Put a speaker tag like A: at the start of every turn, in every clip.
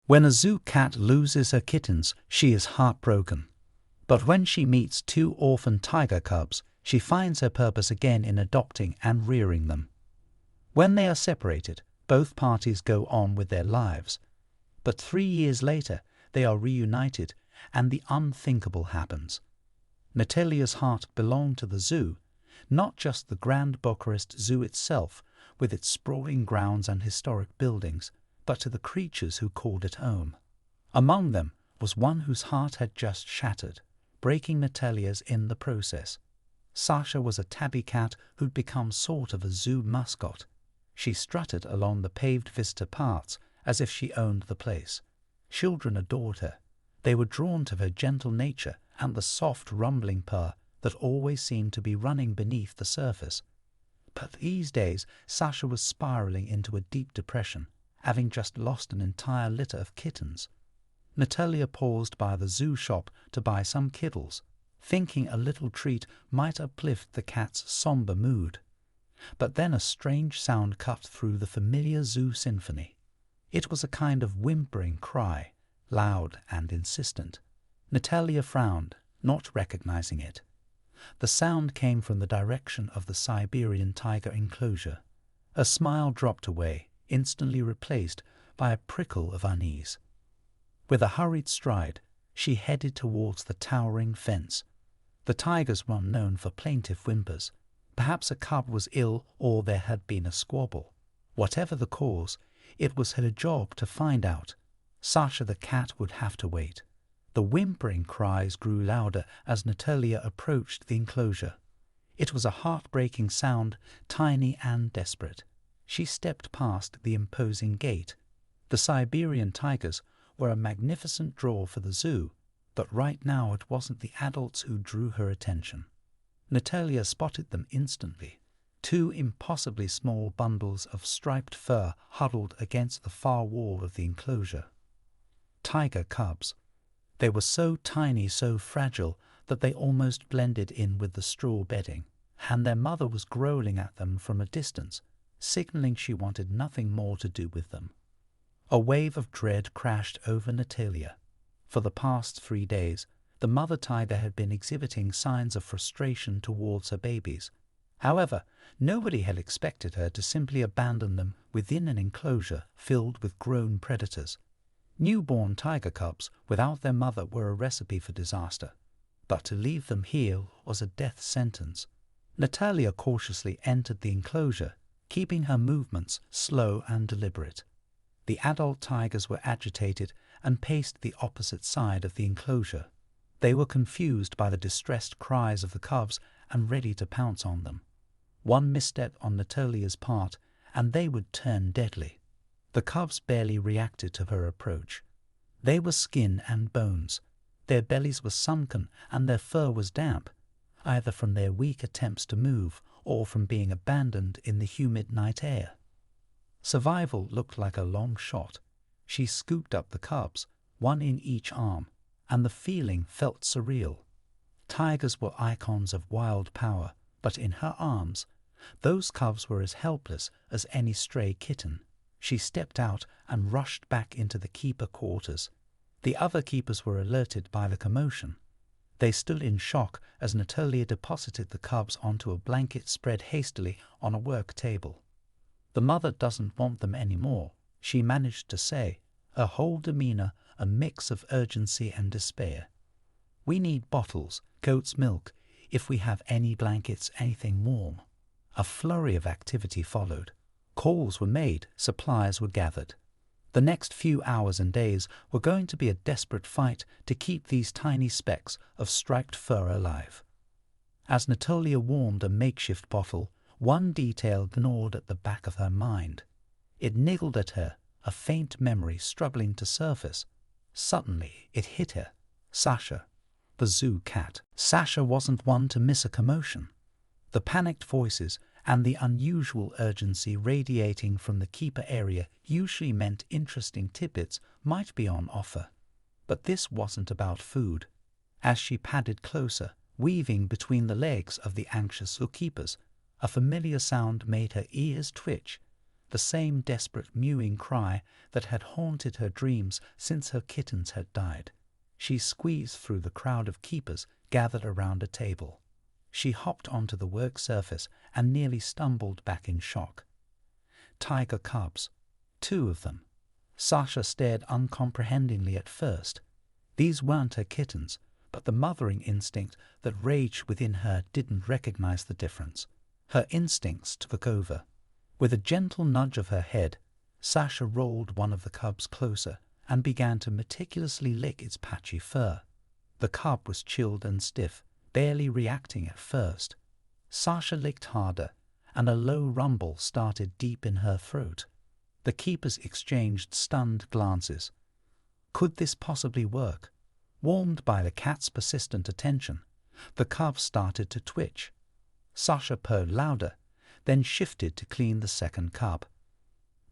A: When a zoo cat loses her kittens, she is heartbroken. But when she meets two orphan tiger cubs, she finds her purpose again in adopting and rearing them. When they are separated, both parties go on with their lives. But 3 years later, they are reunited, and the unthinkable happens. Natalia's heart belonged to the zoo, not just the Grand Bucharest Zoo itself, with its sprawling grounds and historic buildings, but to the creatures who called it home. Among them was one whose heart had just shattered, breaking Natalia's in the process. Sasha was a tabby cat who'd become sort of a zoo mascot. She strutted along the paved visitor paths as if she owned the place. Children adored her. They were drawn to her gentle nature and the soft rumbling purr that always seemed to be running beneath the surface. But these days Sasha was spiraling into a deep depression, having just lost an entire litter of kittens. Natalia paused by the zoo shop to buy some kittles, thinking a little treat might uplift the cat's somber mood. But then a strange sound cut through the familiar zoo symphony. It was a kind of whimpering cry, loud and insistent. Natalia frowned, not recognizing it. The sound came from the direction of the Siberian tiger enclosure. Her smile dropped away, instantly replaced by a prickle of unease. With a hurried stride, she headed towards the towering fence. The tigers were known for plaintive whimpers. Perhaps a cub was ill or there had been a squabble. Whatever the cause, it was her job to find out. Sasha the cat would have to wait. The whimpering cries grew louder as Natalia approached the enclosure. It was a heartbreaking sound, tiny and desperate. She stepped past the imposing gate. The Siberian tigers were a magnificent draw for the zoo, but right now it wasn't the adults who drew her attention. Natalia spotted them instantly. 2 impossibly small bundles of striped fur huddled against the far wall of the enclosure. Tiger cubs. They were so tiny, so fragile, that they almost blended in with the straw bedding, and their mother was growling at them from a distance, signaling she wanted nothing more to do with them. A wave of dread crashed over Natalia. For the past 3 days, the mother tiger had been exhibiting signs of frustration towards her babies. However, nobody had expected her to simply abandon them within an enclosure filled with grown predators. Newborn tiger cubs without their mother were a recipe for disaster, but to leave them here was a death sentence. Natalia cautiously entered the enclosure, keeping her movements slow and deliberate. The adult tigers were agitated and paced the opposite side of the enclosure. They were confused by the distressed cries of the cubs and ready to pounce on them. One misstep on Natalia's part, and they would turn deadly. The cubs barely reacted to her approach. They were skin and bones. Their bellies were sunken and their fur was damp, either from their weak attempts to move or from being abandoned in the humid night air. Survival looked like a long shot. She scooped up the cubs, one in each arm, and the feeling felt surreal. Tigers were icons of wild power, but in her arms, those cubs were as helpless as any stray kitten. She stepped out and rushed back into the keeper quarters. The other keepers were alerted by the commotion. They stood in shock as Natalia deposited the cubs onto a blanket spread hastily on a work table. "The mother doesn't want them anymore," she managed to say, her whole demeanor a mix of urgency and despair. "We need bottles, goat's milk, if we have any blankets, anything warm." A flurry of activity followed. Calls were made, supplies were gathered. The next few hours and days were going to be a desperate fight to keep these tiny specks of striped fur alive. As Natalia warmed a makeshift bottle, one detail gnawed at the back of her mind. It niggled at her, a faint memory struggling to surface. Suddenly it hit her. Sasha, the zoo cat. Sasha wasn't one to miss a commotion. The panicked voices and the unusual urgency radiating from the keeper area usually meant interesting tidbits might be on offer. But this wasn't about food. As she padded closer, weaving between the legs of the anxious zookeepers, a familiar sound made her ears twitch. the same desperate mewing cry that had haunted her dreams since her kittens had died. She squeezed through the crowd of keepers gathered around a table. She hopped onto the work surface and nearly stumbled back in shock. Tiger cubs. 2 of them. Sasha stared uncomprehendingly at first. These weren't her kittens, but the mothering instinct that raged within her didn't recognize the difference. Her instincts took over. With a gentle nudge of her head, Sasha rolled one of the cubs closer and began to meticulously lick its patchy fur. The cub was chilled and stiff, barely reacting at first. Sasha licked harder, and a low rumble started deep in her throat. The keepers exchanged stunned glances. Could this possibly work? Warmed by the cat's persistent attention, the cub started to twitch. Sasha purred louder, then shifted to clean the second cub.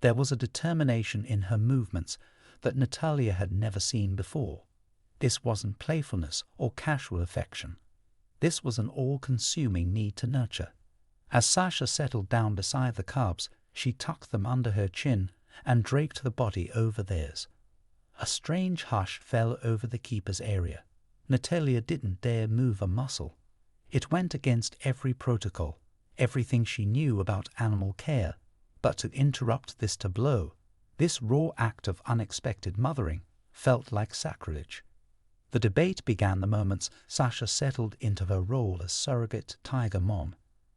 A: There was a determination in her movements that Natalia had never seen before. This wasn't playfulness or casual affection. This was an all-consuming need to nurture. As Sasha settled down beside the cubs, she tucked them under her chin and draped the body over theirs. A strange hush fell over the keeper's area. Natalia didn't dare move a muscle. It went against every protocol, everything she knew about animal care. But to interrupt this tableau, this raw act of unexpected mothering, felt like sacrilege. The debate began the moment Sasha settled into her role as surrogate tiger mom.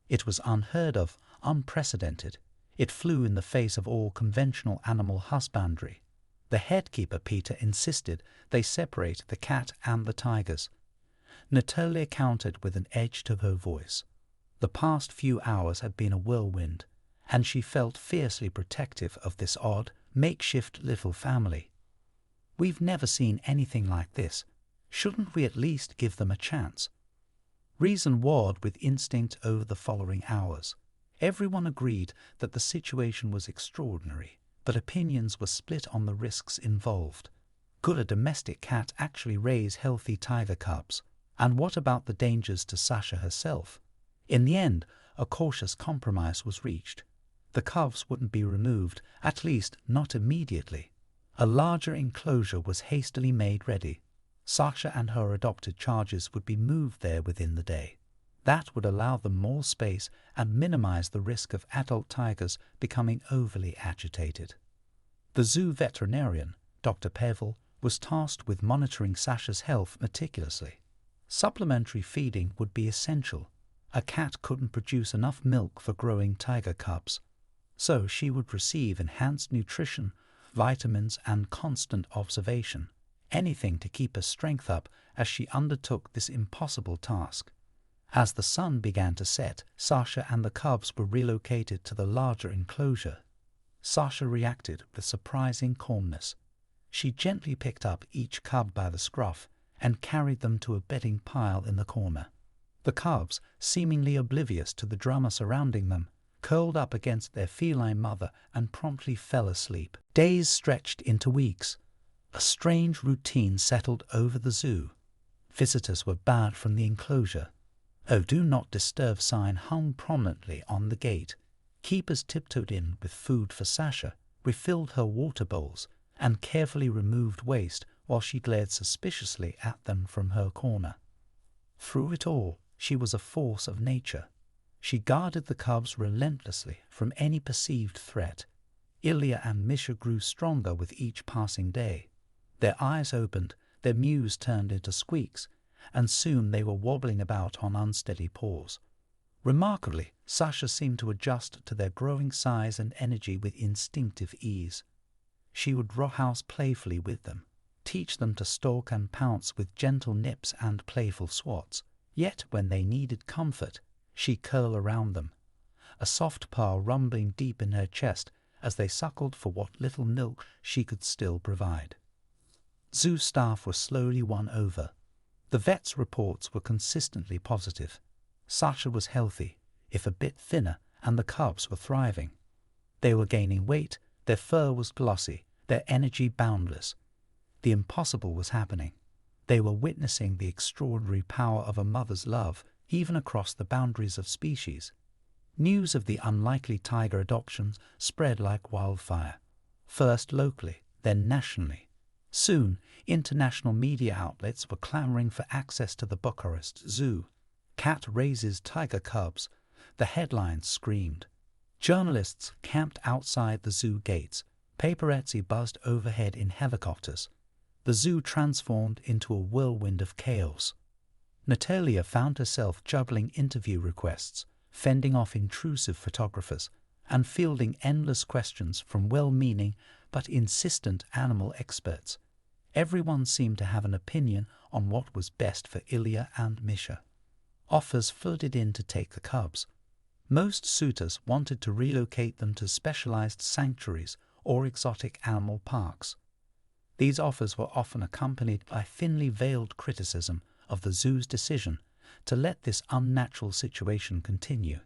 A: It was unheard of, unprecedented. It flew in the face of all conventional animal husbandry. The head keeper, Peter, insisted they separate the cat and the tigers. Natalia countered with an edge to her voice. The past few hours had been a whirlwind, and she felt fiercely protective of this odd, makeshift little family. "We've never seen anything like this. Shouldn't we at least give them a chance?" Reason warred with instinct over the following hours. Everyone agreed that the situation was extraordinary, but opinions were split on the risks involved. Could a domestic cat actually raise healthy tiger cubs? And what about the dangers to Sasha herself? In the end, a cautious compromise was reached. The cubs wouldn't be removed, at least not immediately. A larger enclosure was hastily made ready. Sasha and her adopted charges would be moved there within the day. That would allow them more space and minimize the risk of adult tigers becoming overly agitated. The zoo veterinarian, Dr. Pevel, was tasked with monitoring Sasha's health meticulously. Supplementary feeding would be essential. A cat couldn't produce enough milk for growing tiger cubs, so she would receive enhanced nutrition, vitamins, and constant observation, anything to keep her strength up as she undertook this impossible task. As the sun began to set, Sasha and the cubs were relocated to the larger enclosure. Sasha reacted with surprising calmness. She gently picked up each cub by the scruff and carried them to a bedding pile in the corner. The cubs, seemingly oblivious to the drama surrounding them, curled up against their feline mother and promptly fell asleep. Days stretched into weeks. A strange routine settled over the zoo. Visitors were barred from the enclosure. A "Do Not Disturb" sign hung prominently on the gate. Keepers tiptoed in with food for Sasha, refilled her water bowls, and carefully removed waste while she glared suspiciously at them from her corner. Through it all, she was a force of nature. She guarded the cubs relentlessly from any perceived threat. Ilya and Misha grew stronger with each passing day. Their eyes opened, their mews turned into squeaks, and soon they were wobbling about on unsteady paws. Remarkably, Sasha seemed to adjust to their growing size and energy with instinctive ease. She would roughhouse playfully with them, teach them to stalk and pounce with gentle nips and playful swats. Yet when they needed comfort, she'd curl around them, a soft purr rumbling deep in her chest as they suckled for what little milk she could still provide. Zoo staff were slowly won over. The vet's reports were consistently positive. Sasha was healthy, if a bit thinner, and the cubs were thriving. They were gaining weight, their fur was glossy, their energy boundless. The impossible was happening. They were witnessing the extraordinary power of a mother's love, even across the boundaries of species. News of the unlikely tiger adoptions spread like wildfire, first locally, then nationally. Soon, international media outlets were clamoring for access to the Bucharest Zoo. Cat raises tiger cubs, the headlines screamed. Journalists camped outside the zoo gates. Paparazzi buzzed overhead in helicopters. The zoo transformed into a whirlwind of chaos. Natalia found herself juggling interview requests, fending off intrusive photographers, and fielding endless questions from well-meaning but insistent animal experts. Everyone seemed to have an opinion on what was best for Ilya and Misha. Offers flooded in to take the cubs. Most suitors wanted to relocate them to specialized sanctuaries or exotic animal parks. These offers were often accompanied by thinly veiled criticism of the zoo's decision to let this unnatural situation continue.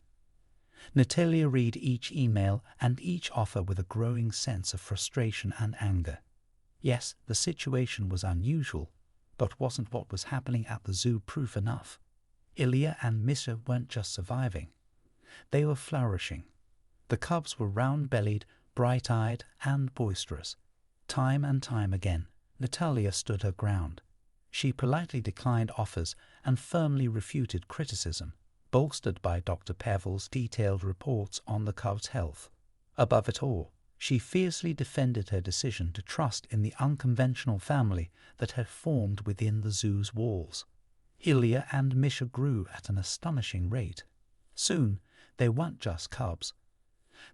A: Natalia read each email and each offer with a growing sense of frustration and anger. Yes, the situation was unusual, but wasn't what was happening at the zoo proof enough? Ilya and Misha weren't just surviving. They were flourishing. The cubs were round-bellied, bright-eyed, and boisterous. Time and time again, Natalia stood her ground. She politely declined offers and firmly refuted criticism, bolstered by Dr. Pavel's detailed reports on the cubs' health. Above it all, she fiercely defended her decision to trust in the unconventional family that had formed within the zoo's walls. Ilya and Misha grew at an astonishing rate. Soon, they weren't just cubs.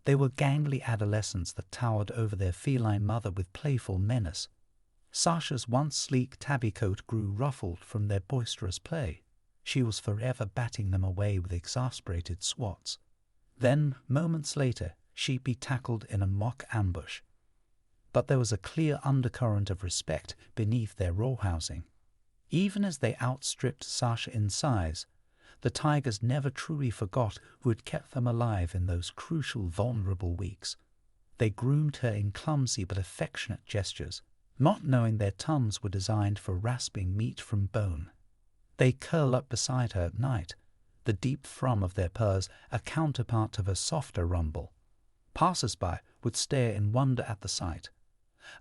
A: They were gangly adolescents that towered over their feline mother with playful menace. Sasha's once sleek tabby coat grew ruffled from their boisterous play. She was forever batting them away with exasperated swats. Then, moments later, she'd be tackled in a mock ambush. But there was a clear undercurrent of respect beneath their rawhousing. Even as they outstripped Sasha in size, the tigers never truly forgot who had kept them alive in those crucial, vulnerable weeks. They groomed her in clumsy but affectionate gestures, not knowing their tongues were designed for rasping meat from bone. They curl up beside her at night, the deep thrum of their purrs a counterpart of her softer rumble. Passers-by would stare in wonder at the sight.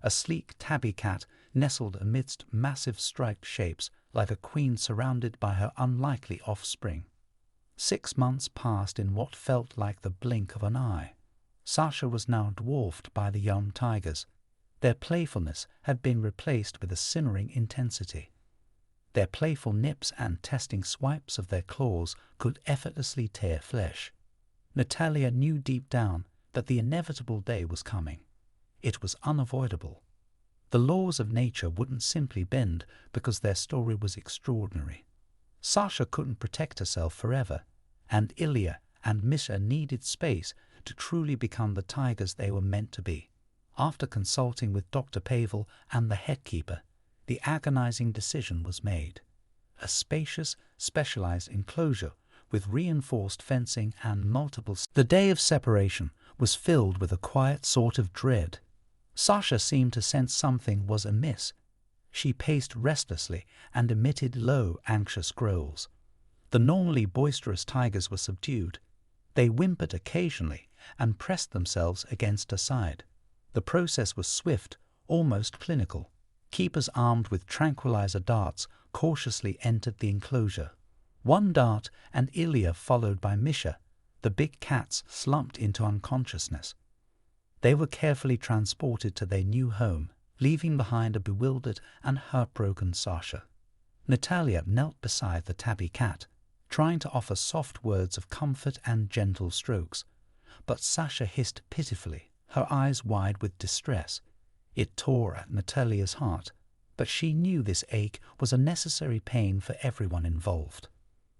A: A sleek tabby cat nestled amidst massive striped shapes like a queen surrounded by her unlikely offspring. 6 months passed in what felt like the blink of an eye. Sasha was now dwarfed by the young tigers. Their playfulness had been replaced with a simmering intensity. Their playful nips and testing swipes of their claws could effortlessly tear flesh. Natalia knew deep down that the inevitable day was coming. It was unavoidable. The laws of nature wouldn't simply bend because their story was extraordinary. Sasha couldn't protect herself forever, and Ilya and Misha needed space to truly become the tigers they were meant to be. After consulting with Dr. Pavel and the headkeeper, the agonizing decision was made. A spacious, specialized enclosure with reinforced fencing and multiple... The day of separation was filled with a quiet sort of dread. Sasha seemed to sense something was amiss. She paced restlessly and emitted low, anxious growls. The normally boisterous tigers were subdued. They whimpered occasionally and pressed themselves against her side. The process was swift, almost clinical. Keepers armed with tranquilizer darts cautiously entered the enclosure. One dart and Ilya, followed by Misha, the big cats slumped into unconsciousness. They were carefully transported to their new home, leaving behind a bewildered and heartbroken Sasha. Natalia knelt beside the tabby cat, trying to offer soft words of comfort and gentle strokes, but Sasha hissed pitifully, her eyes wide with distress. It tore at Natalia's heart, but she knew this ache was a necessary pain for everyone involved.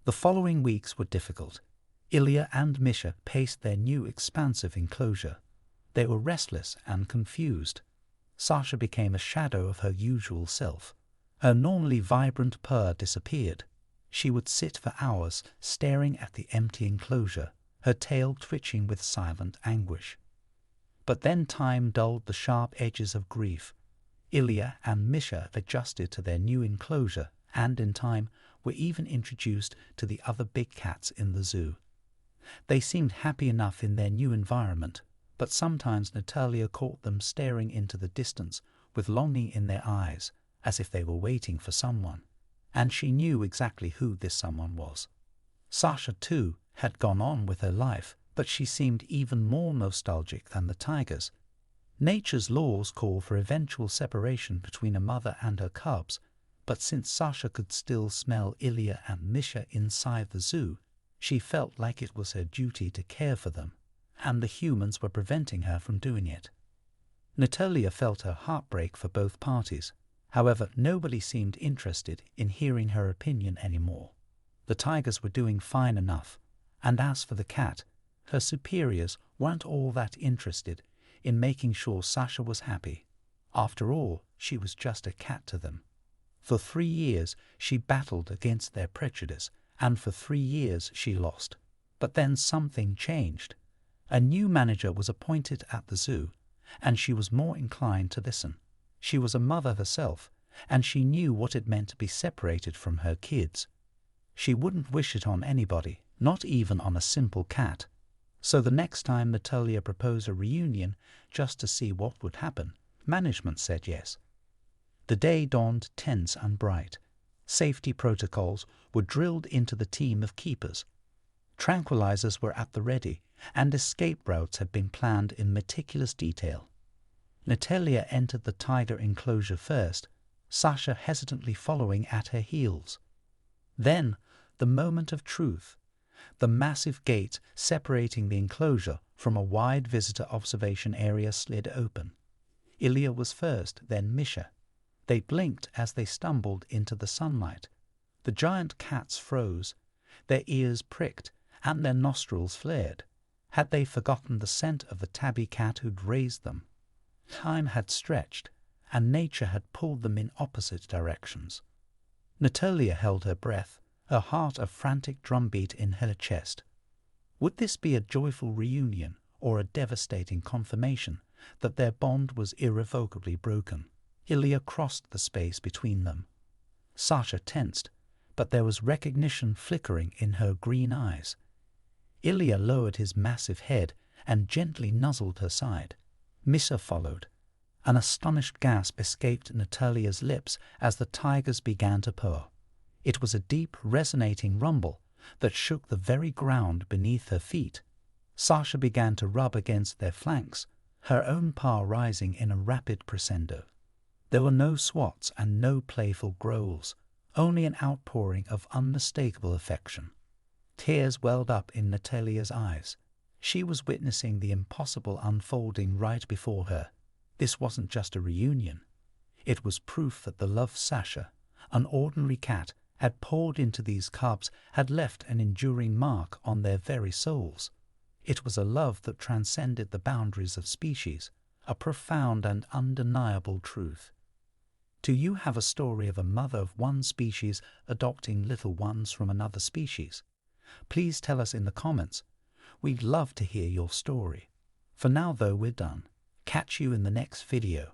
A: The following weeks were difficult. Ilya and Misha paced their new expansive enclosure. They were restless and confused. Sasha became a shadow of her usual self. Her normally vibrant purr disappeared. She would sit for hours staring at the empty enclosure, her tail twitching with silent anguish. But then time dulled the sharp edges of grief. Ilya and Misha adjusted to their new enclosure and, in time, were even introduced to the other big cats in the zoo. They seemed happy enough in their new environment, but sometimes Natalia caught them staring into the distance with longing in their eyes, as if they were waiting for someone, and she knew exactly who this someone was. Sasha, too, had gone on with her life, but she seemed even more nostalgic than the tigers. Nature's laws call for eventual separation between a mother and her cubs, but since Sasha could still smell Ilya and Misha inside the zoo, she felt like it was her duty to care for them, and the humans were preventing her from doing it. Natalia felt her heart break for both parties. However, nobody seemed interested in hearing her opinion anymore. The tigers were doing fine enough, and as for the cat, her superiors weren't all that interested in making sure Sasha was happy. After all, she was just a cat to them. For 3 years she battled against their prejudice, and for 3 years she lost. But then something changed. A new manager was appointed at the zoo, and she was more inclined to listen. She was a mother herself, and she knew what it meant to be separated from her kids. She wouldn't wish it on anybody, not even on a simple cat. So the next time Natalia proposed a reunion just to see what would happen, management said yes. The day dawned tense and bright. Safety protocols were drilled into the team of keepers. Tranquilizers were at the ready, and escape routes had been planned in meticulous detail. Natalia entered the tiger enclosure first, Sasha hesitantly following at her heels. Then, the moment of truth. The massive gate separating the enclosure from a wide visitor observation area slid open. Ilya was first, then Misha. They blinked as they stumbled into the sunlight. The giant cats froze, their ears pricked, and their nostrils flared. Had they forgotten the scent of the tabby cat who'd raised them? Time had stretched, and nature had pulled them in opposite directions. Natalia held her breath, her heart a frantic drumbeat in her chest. Would this be a joyful reunion or a devastating confirmation that their bond was irrevocably broken? Ilya crossed the space between them. Sasha tensed, but there was recognition flickering in her green eyes. Ilya lowered his massive head and gently nuzzled her side. Misha followed. An astonished gasp escaped Natalia's lips as the tigers began to purr. It was a deep, resonating rumble that shook the very ground beneath her feet. Sasha began to rub against their flanks, her own paw rising in a rapid crescendo. There were no swats and no playful growls, only an outpouring of unmistakable affection. Tears welled up in Natalia's eyes. She was witnessing the impossible unfolding right before her. This wasn't just a reunion. It was proof that the love Sasha, an ordinary cat, had poured into these cubs had left an enduring mark on their very souls. It was a love that transcended the boundaries of species, a profound and undeniable truth. Do you have a story of a mother of one species adopting little ones from another species? Please tell us in the comments. We'd love to hear your story. For now, though, we're done. Catch you in the next video.